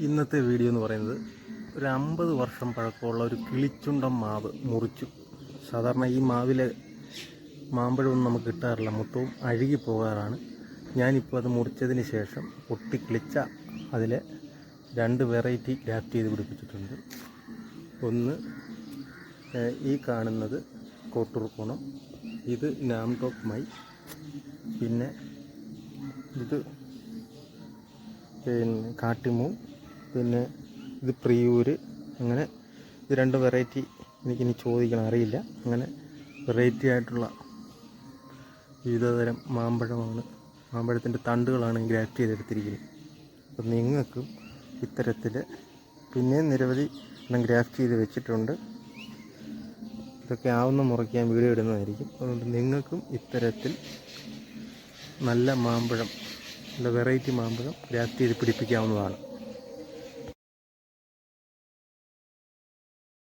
ഇന്നത്തെ വീഡിയോ എന്ന് പറയുന്നത് ഒരു 50 വർഷം പഴക്കമുള്ള ഒരു കിളിച്ചുണ്ടൻ മാവ് മുറിച്ചു. സാധാരണ ഈ മാവിലെ മാമ്പഴമൊന്നും നമുക്ക് കിട്ടാറില്ല, മൊത്തവും അഴുകി പോകാറാണ്. ഞാനിപ്പോൾ അത് മുറിച്ചതിന് ശേഷം പൊട്ടിക്കിളിച്ച അതിൽ 2 വെറൈറ്റി ഗ്രാഫ്റ്റ് ചെയ്ത് പിടിപ്പിച്ചിട്ടുണ്ട്. ഒന്ന് ഈ കാണുന്നത് കോട്ടൂർക്കോണം, ഇത് നാംടോപ്പ് മൈ, പിന്നെ ഇത് കാട്ടിമൂ, പിന്നെ ഇത് പ്രിയൂര്. അങ്ങനെ ഇത് 2 വെറൈറ്റി എനിക്കിനി ചോദിക്കണം, അറിയില്ല. അങ്ങനെ വെറൈറ്റി ആയിട്ടുള്ള വിവിധതരം മാമ്പഴത്തിൻ്റെ തണ്ടുകളാണ് ഗ്രാഫ്റ്റ് ചെയ്തെടുത്തിരിക്കുന്നത്. അപ്പം നിങ്ങൾക്കും ഇത്തരത്തിൽ പിന്നെയും നിരവധി ഗ്രാഫ്റ്റ് ചെയ്ത് വെച്ചിട്ടുണ്ട്. ഇതൊക്കെ ആവുന്ന മുറയ്ക്ക് ഞാൻ വീഡിയോ ഇടുന്നതായിരിക്കും. അതുകൊണ്ട് നിങ്ങൾക്കും ഇത്തരത്തിൽ നല്ല വെറൈറ്റി മാമ്പഴം ഗ്രാഫ്റ്റ് ചെയ്ത് പിടിപ്പിക്കാവുന്നതാണ്.